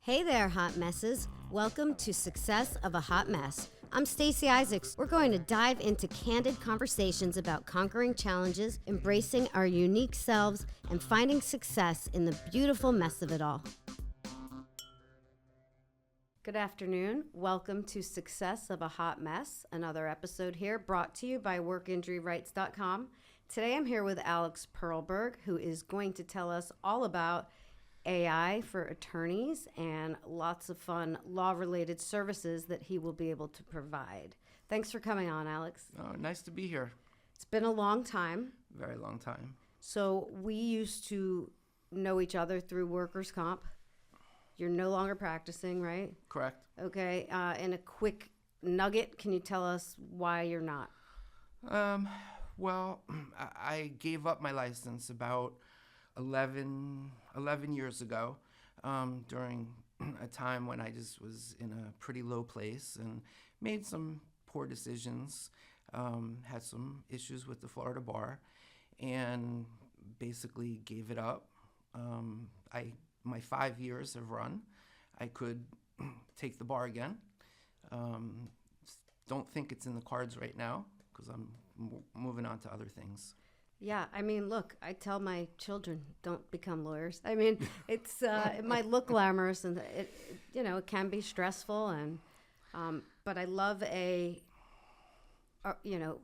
Hey there, hot messes. Welcome to Success of a Hot Mess. I'm Stacey Isaacs. We're going to dive into candid conversations about conquering challenges, embracing our unique selves, and finding success in the beautiful mess of it all. Good afternoon. Welcome to Success of a Hot Mess, another episode here brought to you by workinjuryrights.com. Today I'm here with Alex Pearlberg, who is going to tell us all about AI for attorneys and lots of fun law-related services that he will be able to provide. Thanks for coming on, Alex. Oh, nice to be here. It's been a long time. Very long time. So we used to know each other through workers' comp. You're no longer practicing, right? Correct. Okay. In a quick nugget, can you tell us why you're not? Well, I gave up my license about 11 years ago during a time when I just was in a pretty low place and made some poor decisions, had some issues with the Florida bar, and basically gave it up. My 5 years have run. I could take the bar again. Don't think it's in the cards right now because I'm moving on to other things. Yeah, I mean, look, I tell my children, don't become lawyers. I mean, it's it might look glamorous, and it can be stressful, and but I love a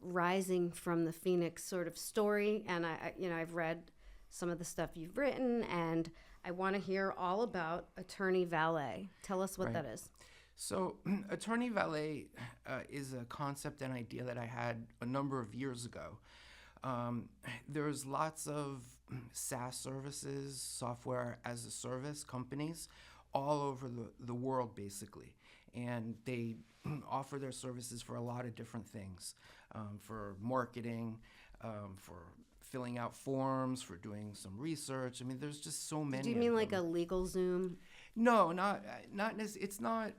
rising from the phoenix sort of story, and I've read some of the stuff you've written, and I want to hear all about attorney valet. Tell us what that is. So attorney valet is a concept and idea that I had a number of years ago. There's lots of SaaS services, software as a service companies all over the world, basically. And they offer their services for a lot of different things, for marketing, for filling out forms, for doing some research. I mean, there's just so many. Do you mean like a LegalZoom? No, not it's not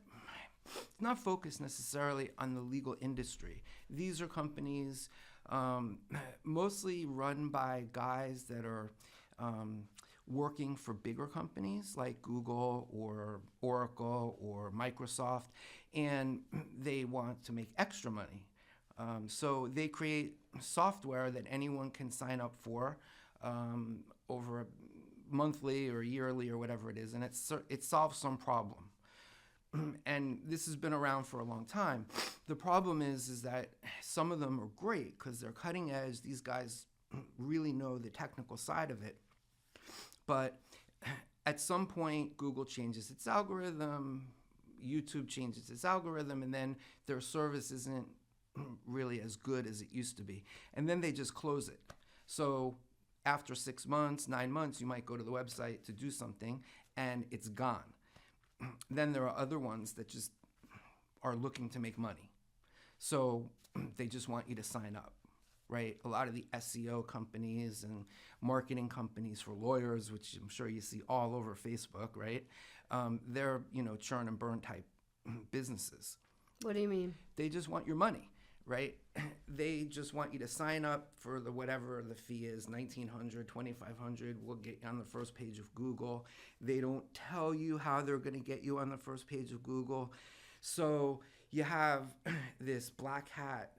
focused necessarily on the legal industry. These are companies mostly run by guys that are working for bigger companies like Google or Oracle or Microsoft, and they want to make extra money. So they create software that anyone can sign up for over a monthly or yearly or whatever it is, and it solves some problem. And this has been around for a long time. The problem is that some of them are great because they're cutting edge. These guys really know the technical side of it. But at some point, Google changes its algorithm, YouTube changes its algorithm, and then their service isn't really as good as it used to be. And then they just close it. So after 6 months, 9 months, you might go to the website to do something, and it's gone. Then there are other ones that just are looking to make money. So they just want you to sign up, right? A lot of the SEO companies and marketing companies for lawyers, which I'm sure you see all over Facebook, right? They're, churn and burn type businesses. What do you mean? They just want your money, right? They just want you to sign up for whatever the fee is, $1,900, $2,500. We'll get you on the first page of Google. They don't tell you how they're going to get you on the first page of Google. So you have this black hat.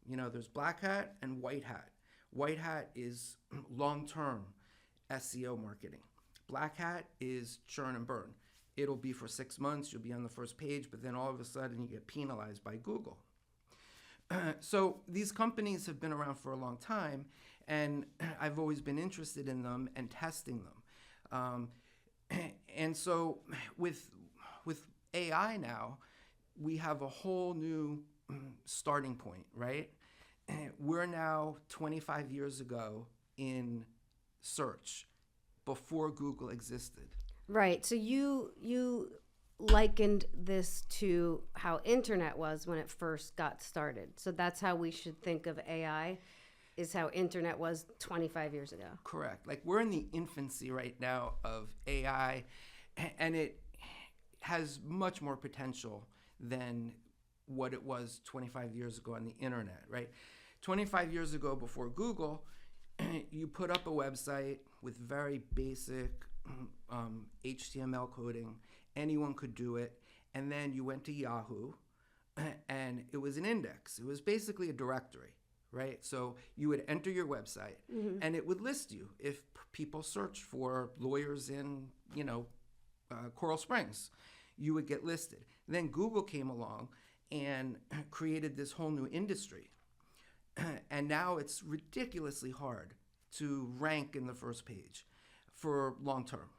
There's black hat and white hat. White hat is long-term SEO marketing. Black hat is churn and burn. It'll be for 6 months. You'll be on the first page, but then all of a sudden you get penalized by Google. So these companies have been around for a long time, and I've always been interested in them and testing them. And so with AI now, we have a whole new starting point, right? We're now 25 years ago in search before Google existed. Right. So you likened this to how internet was when it first got started. So that's how we should think of AI, is how internet was 25 years ago. Correct. Like, we're in the infancy right now of AI, and it has much more potential than what it was 25 years ago on the internet, right? 25 years ago, before Google, you put up a website with very basic HTML coding, anyone could do it. And then you went to Yahoo, and it was an index. It was basically a directory, right? So you would enter your website, and it would list you if people searched for lawyers in, Coral Springs. You would get listed. Then Google came along and created this whole new industry. And now it's ridiculously hard to rank in the first page for long term.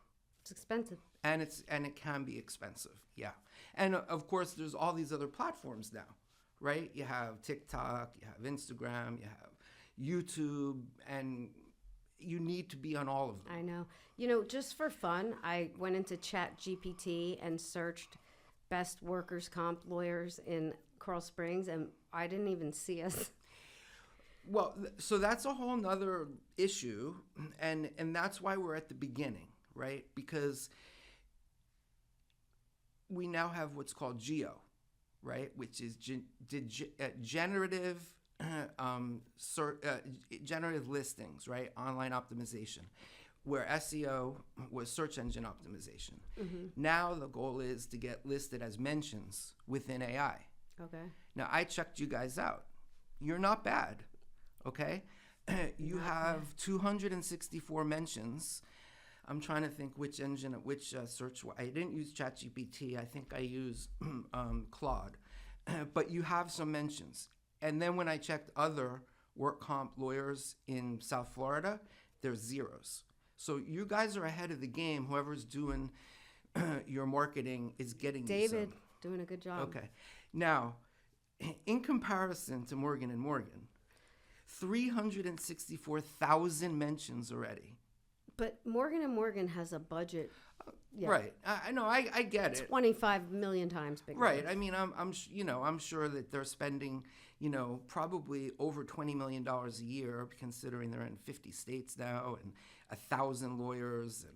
It's expensive. And it can be expensive, yeah. And of course, there's all these other platforms now, right? You have TikTok, you have Instagram, you have YouTube, and you need to be on all of them. I know. Just for fun, I went into ChatGPT and searched best workers' comp lawyers in Coral Springs, and I didn't even see us. Well, so that's a whole nother issue, and that's why we're at the beginning, right? Because we now have what's called GEO, right? Which is generative generative listings, right? Online optimization, where SEO was search engine optimization. Now the goal is to get listed as mentions within AI. Okay. Now I checked you guys out. You're not bad, okay? You have 264 mentions. I'm trying to think which engine, which search. I didn't use ChatGPT. I think I used Claude. But you have some mentions. And then when I checked other work comp lawyers in South Florida, there's zeros. So you guys are ahead of the game. Whoever's doing your marketing is getting David, you some. doing a good job. Okay. Now, in comparison to Morgan & Morgan, 364,000 mentions already. But Morgan & Morgan has a budget. Yeah. Right. I know. I get it. 25 million times bigger. Right. I mean, I'm sure that they're spending, probably over $20 million a year, considering they're in 50 states now and 1,000 lawyers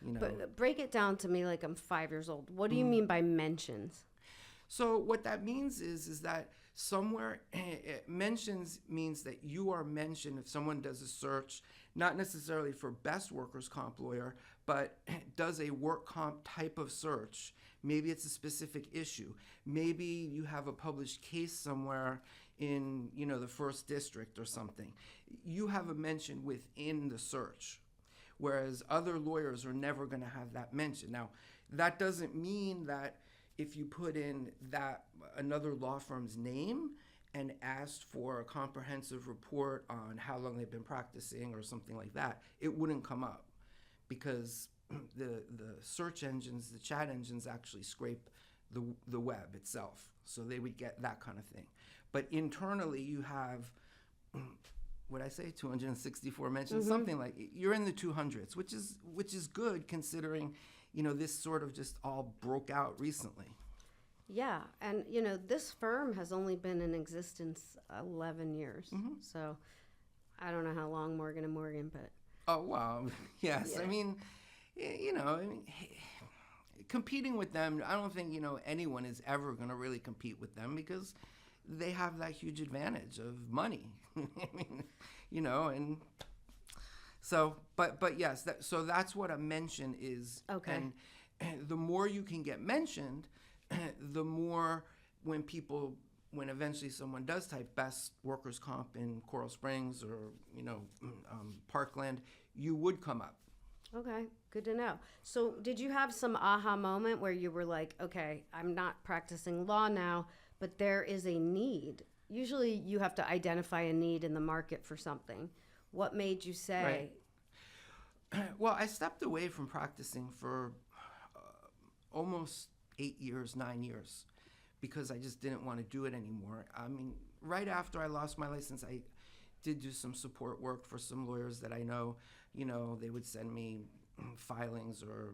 and, But break it down to me like I'm 5 years old. What do you mean by mentions? So what that means is that somewhere mentions means that you are mentioned if someone does a search, not necessarily for best workers' comp lawyer, but does a work comp type of search. Maybe it's a specific issue. Maybe you have a published case somewhere in, the first district or something. You have a mention within the search, whereas other lawyers are never going to have that mention. Now, that doesn't mean that if you put in that another law firm's name and asked for a comprehensive report on how long they've been practicing or something like that, it wouldn't come up because the search engines, the chat engines actually scrape the web itself. So they would get that kind of thing. But internally you have, what I say, 264 mentions, something like, you're in the 200s, which is good considering this sort of just all broke out recently. Yeah, and this firm has only been in existence 11 years. So I don't know how long Morgan & Morgan, but oh wow, yes. Yeah. I mean, competing with them, I don't think anyone is ever going to really compete with them because they have that huge advantage of money. I mean, and so, but yes, so that's what a mention is. Okay. And the more you can get mentioned, the more when eventually someone does type best workers' comp in Coral Springs or, Parkland, you would come up. Okay, good to know. So did you have some aha moment where you were like, okay, I'm not practicing law now, but there is a need? Usually you have to identify a need in the market for something. What made you say... Right. Well, I stepped away from practicing for almost 9 years, because I just didn't want to do it anymore. I mean, right after I lost my license, I did do some support work for some lawyers that I know. They would send me filings or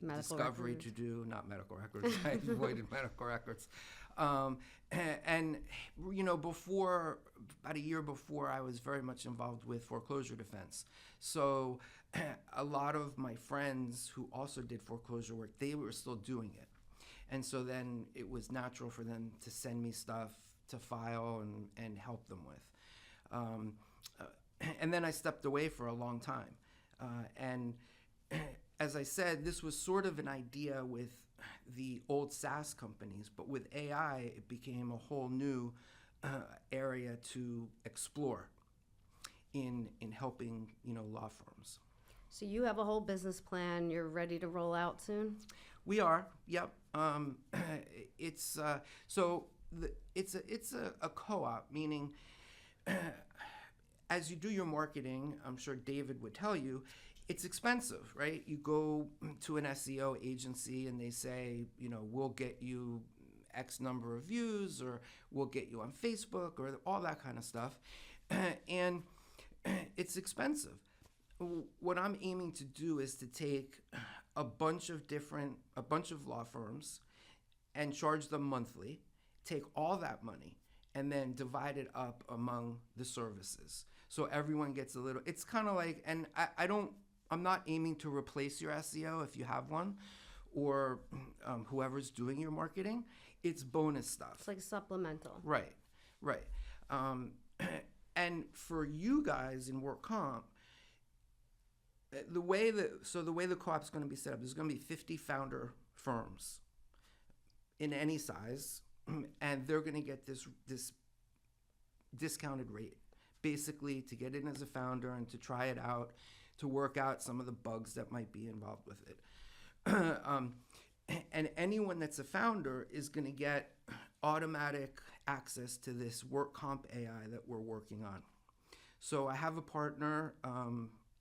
Medical discovery records. to do, not medical records. I avoided medical records. And before, about a year before, I was very much involved with foreclosure defense. So a lot of my friends who also did foreclosure work, they were still doing it. And so then it was natural for them to send me stuff to file and help them with. And then I stepped away for a long time. And as I said, this was sort of an idea with the old SaaS companies, but with AI, it became a whole new area to explore in helping law firms. So you have a whole business plan. You're ready to roll out soon? We are, yep. It's a co-op, meaning as you do your marketing, I'm sure David would tell you, it's expensive, right? You go to an SEO agency and they say, we'll get you X number of views, or we'll get you on Facebook, or all that kind of stuff. And it's expensive. What I'm aiming to do is to take a bunch of law firms and charge them monthly, take all that money, and then divide it up among the services. So everyone gets a little. It's kind of like, and I'm not aiming to replace your SEO if you have one, or whoever's doing your marketing. It's bonus stuff. It's like supplemental. Right. And for you guys in work comp, the way the co-op's going to be set up, there's going to be 50 founder firms in any size, and they're going to get this discounted rate, basically to get in as a founder and to try it out, to work out some of the bugs that might be involved with it. And anyone that's a founder is going to get automatic access to this work comp AI that we're working on. So I have a partner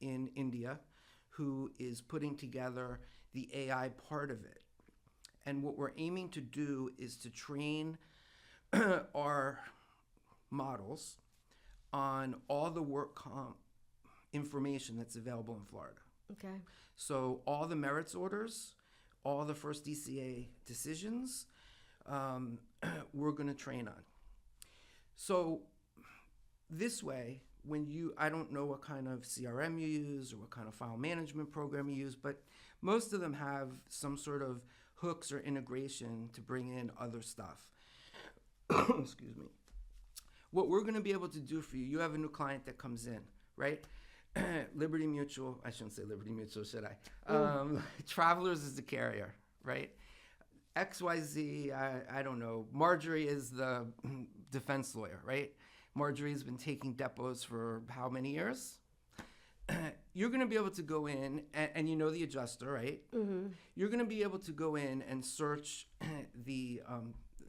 in India who is putting together the AI part of it. And what we're aiming to do is to train our models on all the work comp information that's available in Florida. Okay. So all the merits orders, all the first DCA decisions, we're going to train on. So this way, I don't know what kind of CRM you use or what kind of file management program you use, but most of them have some sort of hooks or integration to bring in other stuff. Excuse me. What we're going to be able to do for you have a new client that comes in, right? Liberty Mutual, I shouldn't say Liberty Mutual, should I? Travelers is the carrier, right? XYZ, I don't know. Marjorie is the defense lawyer, right? Marjorie's been taking depots for how many years? You're going to be able to go in, and you know the adjuster, right? Mm-hmm. You're going to be able to go in and search the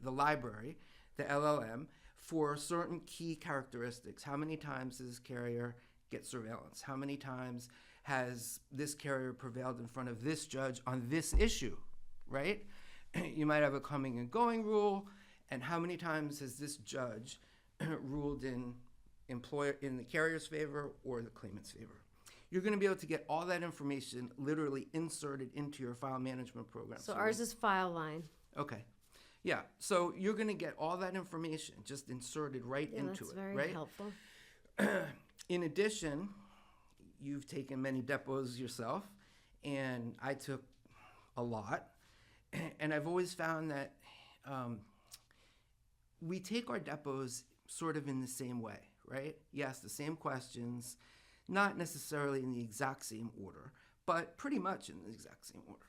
library, the LLM, for certain key characteristics. How many times does this carrier get surveillance? How many times has this carrier prevailed in front of this judge on this issue, right? You might have a coming and going rule, and how many times has this judge ruled in the carrier's favor or the claimant's favor? You're going to be able to get all that information literally inserted into your file management program. So ours is file line. Okay. Yeah. So you're going to get all that information just inserted right into it, right? That's very helpful. In addition, you've taken many depots yourself, and I took a lot. And I've always found that we take our depots sort of in the same way, right? Yes, the same questions, not necessarily in the exact same order, but pretty much in the exact same order.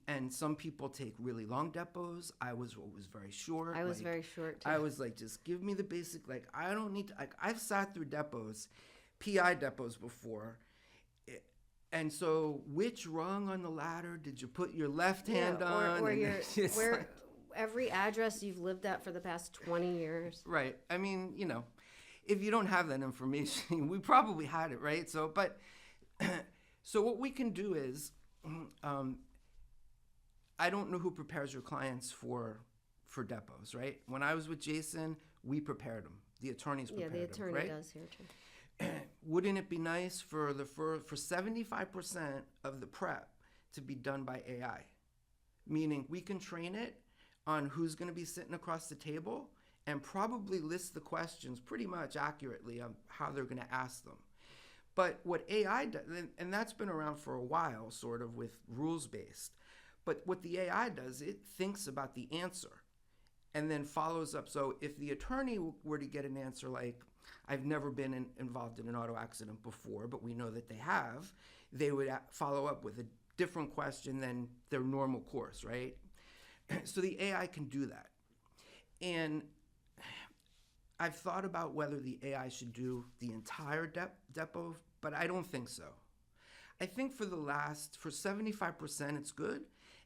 And some people take really long depots. I was always very short. I was very short too. I was like, just give me the basic, I don't need to, I've sat through depots, PI depots before. And so which rung on the ladder did you put your left hand on? Or every address you've lived at for the past 20 years. Right. I mean, if you don't have that information, we probably had it, right? So what we can do is, I don't know who prepares your clients for depots, right? When I was with Jason, we prepared them. The attorneys prepared them, the attorney right? does here too. Wouldn't it be nice for 75% of the prep to be done by AI? Meaning we can train it on who's going to be sitting across the table and probably list the questions pretty much accurately on how they're going to ask them. But what AI does, and that's been around for a while, sort of with rules-based, but what the AI does, it thinks about the answer and then follows up. So if the attorney were to get an answer like, I've never been involved in an auto accident before, but we know that they have, they would follow up with different question than their normal course, right? So the AI can do that. And I've thought about whether the AI should do the entire depo, but I don't think so. I think for 75% it's good.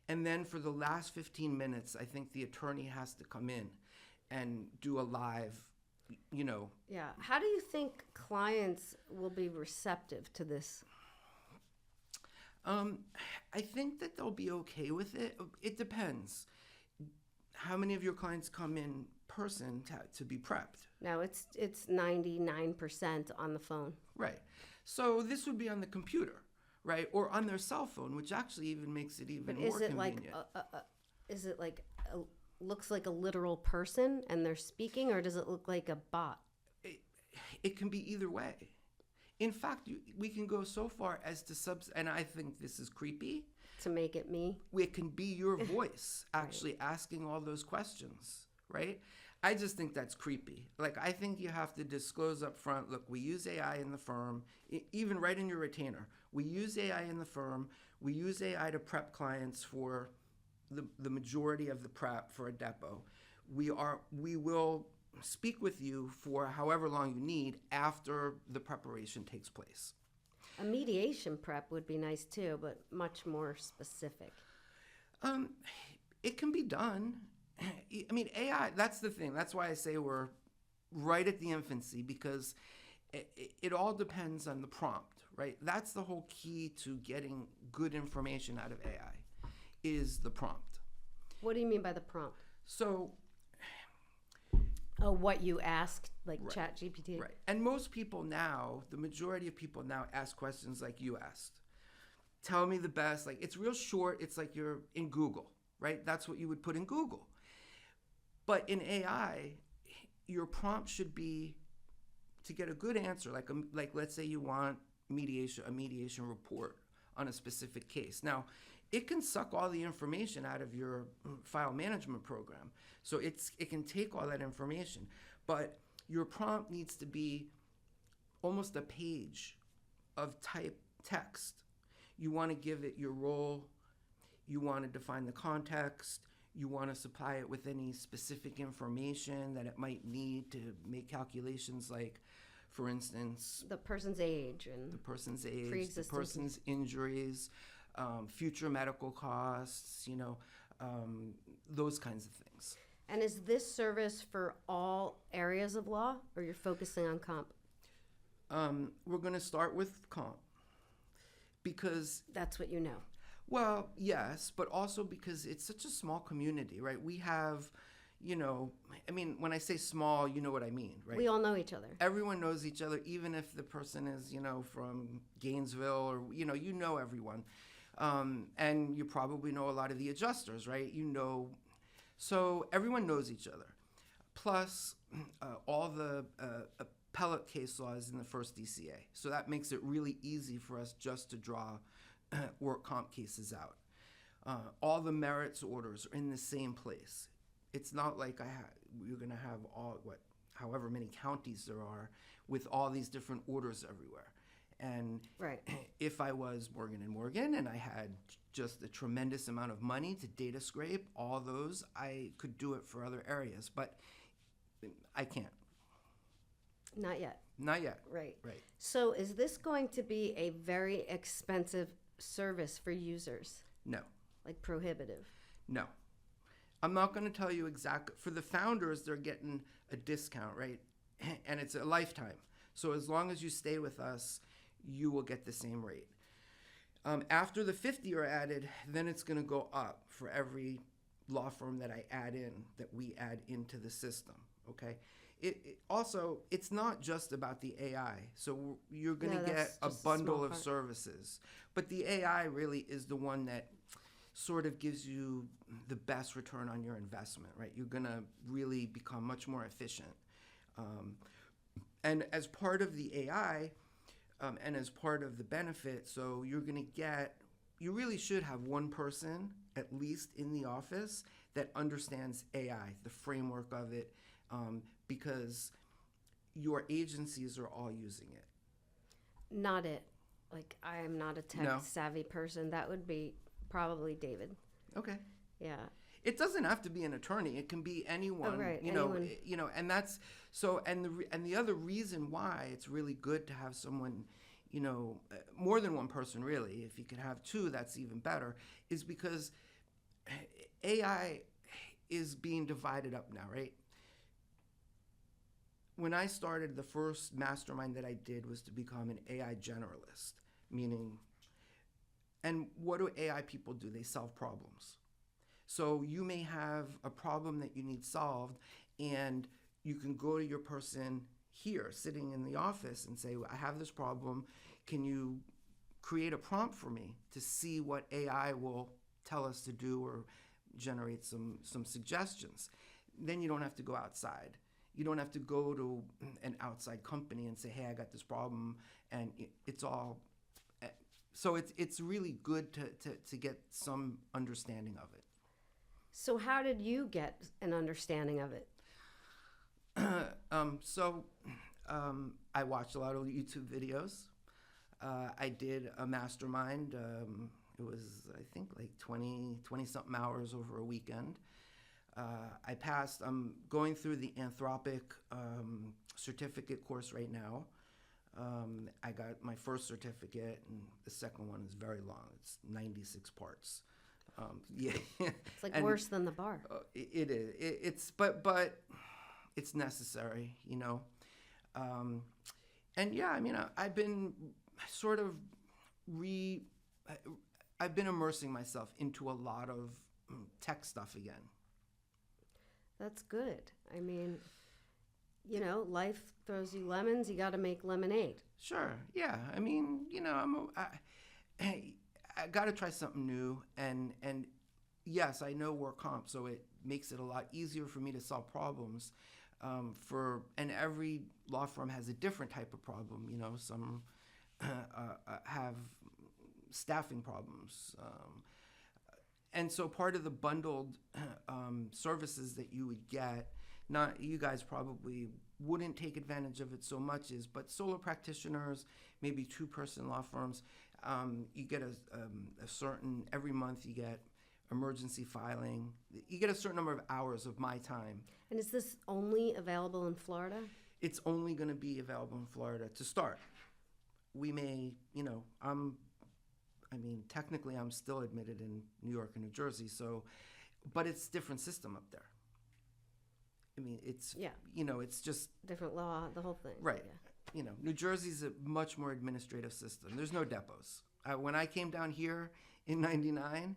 And then for the last 15 minutes, I think the attorney has to come in and do a live, Yeah. How do you think clients will be receptive to this? I think that they'll be okay with it. It depends. How many of your clients come in person to be prepped? No, it's 99% on the phone. Right. So this would be on the computer, right? Or on their cell phone, which actually even makes it even more convenient. Is it like looks like a literal person and they're speaking, or does it look like a bot? It can be either way. In fact, we can go so far as to and I think this is creepy. To make it me? It can be your voice actually asking all those questions, right? I just think that's creepy. Like, I think you have to disclose up front, look, we use AI in the firm, even right in your retainer. We use AI in the firm. We use AI to prep clients for the majority of the prep for a depo. We will speak with you for however long you need after the preparation takes place. A mediation prep would be nice too, but much more specific. It can be done. I mean, AI, that's the thing. That's why I say we're right at the infancy, because it all depends on the prompt, right? That's the whole key to getting good information out of AI is the prompt. What do you mean by the prompt? So... Oh, what you asked, like right. ChatGPT? Right. And most people now, the majority of people now ask questions like you asked. Tell me the best. Like, it's real short. It's like you're in Google, right? That's what you would put in Google. But in AI, your prompt should be to get a good answer. Like let's say you want a mediation report on a specific case. Now, it can suck all the information out of your file management program. So it can take all that information. But your prompt needs to be almost a page of type text. You want to give it your role. You want to define the context. You want to supply it with any specific information that it might need to make calculations, like, for instance, the person's age, the person's injuries, future medical costs, those kinds of things. And is this service for all areas of law, or you're focusing on comp? We're going to start with comp because... That's what you know. Well, yes, but also because it's such a small community, right? We have, when I say small, you know what I mean, right? We all know each other. Everyone knows each other, even if the person is, from Gainesville or, you know everyone. And you probably know a lot of the adjusters, right? So everyone knows each other. Plus, all the appellate case law is in the first DCA. So that makes it really easy for us just to draw work comp cases out. All the merits orders are in the same place. It's not like you're going to have however many counties there are with all these different orders everywhere. And right. If I was Morgan & Morgan and I had just a tremendous amount of money to data scrape all those, I could do it for other areas, but I can't. Not yet. Not yet. Right. Right. So is this going to be a very expensive service for users? No. Like prohibitive? No. I'm not going to tell you exactly. For the founders, they're getting a discount, right? And it's a lifetime. So as long as you stay with us, you will get the same rate. After the 50 are added, then it's going to go up for every law firm that we add into the system, okay? Also, it's not just about the AI. So you're going to get a bundle of services. But the AI really is the one that sort of gives you the best return on your investment, right? You're going to really become much more efficient. And as part of the AI, and as part of the benefit, so you really should have one person, at least in the office, that understands AI, the framework of it, because your agencies are all using it. Not it. like I am not a tech No. savvy person. That would be probably David. Okay. Yeah. It doesn't have to be an attorney. It can be anyone. Oh, right, You know. anyone. You know, and that's so. And the other reason why it's really good to have someone, you know, more than one person really. If you could have two, that's even better. Is because AI is being divided up now, right? When I started, the first mastermind that I did was to become an AI generalist, meaning, and what do AI people do? They solve problems. So you may have a problem that you need solved, and you can go to your person here, sitting in the office, and say, I have this problem. Can you create a prompt for me to see what AI will tell us to do or generate some suggestions? Then you don't have to go outside. You don't have to go to an outside company and say, hey, I got this problem, and it's all. So it's really good to get some understanding of it. So how did you get an understanding of it? I watched a lot of YouTube videos. I did a mastermind. It was, I think, like 20 something hours over a weekend. I'm going through the Anthropic certificate course right now. I got my first certificate, and the second one is very long. It's 96 parts. Yeah, It's like worse than the bar. It is. But it's necessary, you know. And yeah, I mean, I've been sort of I've been immersing myself into a lot of tech stuff again. That's good. I mean, you know, life throws you lemons. You got to make lemonade. Sure. Yeah. I mean, you know, I got to try something new, and yes, I know work comp, so it makes it a lot easier for me to solve problems. And every law firm has a different type of problem. You know, some have staffing problems, and so part of the bundled services that you would get, not you guys probably wouldn't take advantage of it so much, but solo practitioners, maybe two-person law firms. You get a certain, every month you get emergency filing. You get a certain number of hours of my time. And is this only available in Florida? It's only going to be available in Florida to start. We may, you know, technically I'm still admitted in New York and New Jersey, so, but it's a different system up there. I mean, it's, you know, it's just. Different law, the whole thing. Right. Yeah. You know, New Jersey's a much more administrative system. There's no depots. When I came down here in '99,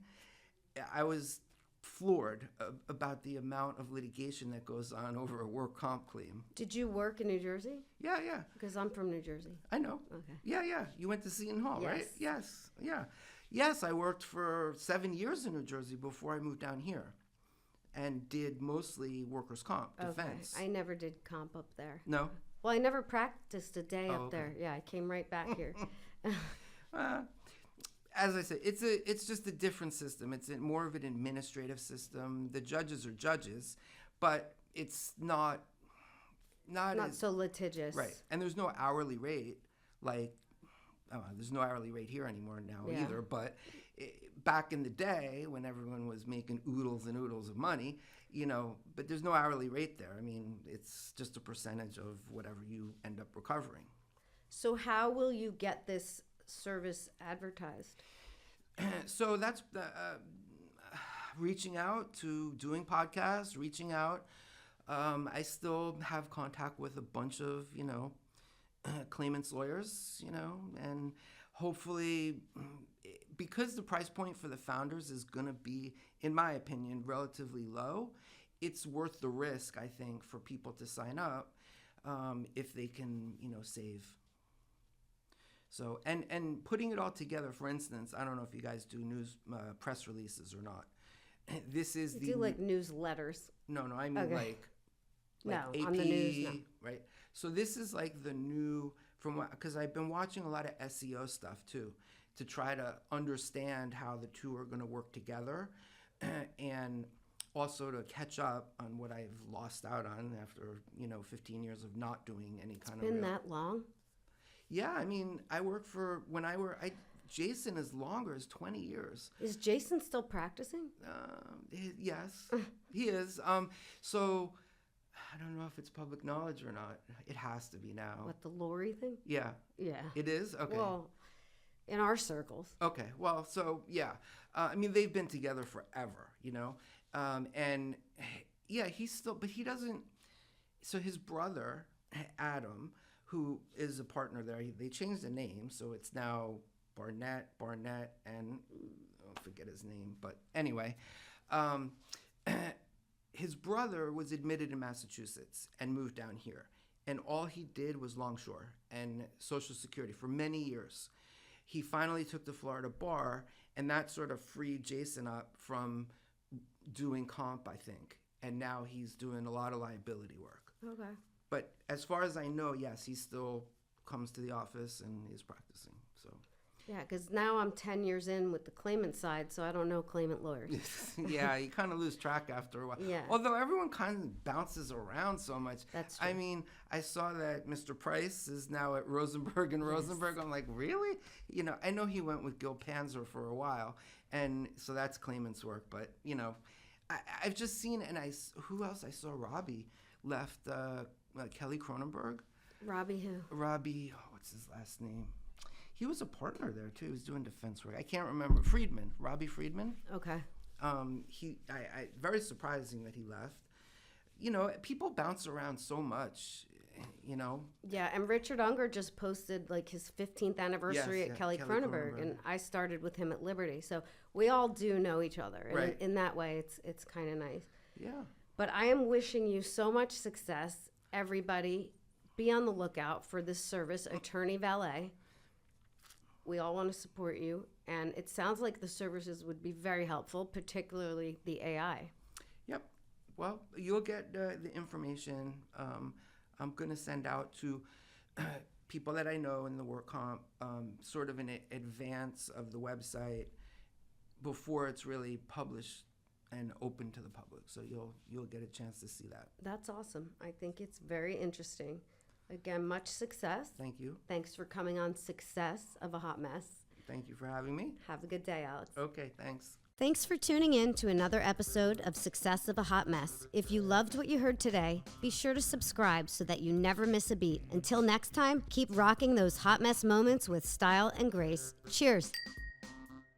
I was floored about the amount of litigation that goes on over a work comp claim. Did you work in New Jersey? Yeah. Because I'm from New Jersey. I know. Okay. Yeah. You went to Seton Hall, Yes. right? Yes. Yeah. Yes, I worked for 7 years in New Jersey before I moved down here, and did mostly workers' comp defense. Okay. I never did comp up there. No. Well, I never practiced a day up okay. there. Yeah, I came right back here. As I said, it's just a different system. It's more of an administrative system. The judges are judges, but it's not so litigious. Right. And there's no hourly rate. Like, there's no hourly rate here anymore now either. But back in the day, when everyone was making oodles and oodles of money, you know, but there's no hourly rate there. I mean, it's just a percentage of whatever you end up recovering. So how will you get this service advertised? So that's reaching out to doing podcasts, reaching out. I still have contact with a bunch of, you know, claimants' lawyers, you know, and hopefully, because the price point for the founders is going to be, in my opinion, relatively low, it's worth the risk, I think, for people to sign up if they can, you know, save. So, and putting it all together, for instance, I don't know if you guys do news press releases or not. This is You do like newsletters. No, I mean Okay. like No, AP, on the news, no. right? So this is like the new, because I've been watching a lot of SEO stuff too, to try to understand how the two are going to work together, and also to catch up on what I've lost out on after, you know, 15 years of not doing any kind of. Been that long? Yeah, I mean, I work for Jason is longer, is 20 years. Is Jason still practicing? Yes, he is. So I don't know if it's public knowledge or not. It has to be now. What, the Lori thing? Yeah. Yeah. It is? Okay. Well, in our circles. Okay. Well, so yeah. I mean, they've been together forever, you know? And yeah, but he doesn't. So his brother, Adam, who is a partner there, they changed the name. So it's now Barnett, and I forget his name. But anyway, his brother was admitted in Massachusetts and moved down here. And all he did was Longshore and Social Security for many years. He finally took the Florida bar, and that sort of freed Jason up from doing comp, I think. And now he's doing a lot of liability work. Okay. But as far as I know, yes, he still comes to the office and is practicing. So. Yeah, because now I'm 10 years in with the claimant side, so I don't know claimant lawyers. Yeah, you kind of lose track after a while. Yeah. Although everyone kind of bounces around so much. That's true. I mean, I saw that Mr. Price is now at Rosenberg and Rosenberg. I'm like, really? You know, I know he went with Gil Panzer for a while, and so that's claimant's work. But, you know, I've just seen, and who else? I saw Robbie left Kelly Cronenberg. Robbie who? Robbie, what's his last name? He was a partner there too. He was doing defense work. I can't remember. Robbie Friedman. Okay. I very surprising that he left. You know, people bounce around so much. You know. Yeah, and Richard Unger just posted like his 15th anniversary at Kelly Cronenberg, and I started with him at Liberty. So we all do know each other, and right. in that way, it's kind of nice. Yeah. But I am wishing you so much success. Everybody, be on the lookout for this service, Attorney Valet. We all want to support you, and it sounds like the services would be very helpful, particularly the AI. Yep. Well, you'll get the information I'm going to send out to people that I know in the work comp, sort of in advance of the website before it's really published and open to the public. So you'll get a chance to see that. That's awesome. I think it's very interesting. Again, much success. Thank you. Thanks for coming on Success of a Hot Mess. Thank you for having me. Have a good day, Alex. Okay, thanks. Thanks for tuning in to another episode of Success of a Hot Mess. If you loved what you heard today, be sure to subscribe so that you never miss a beat. Until next time, keep rocking those hot mess moments with style and grace. Cheers.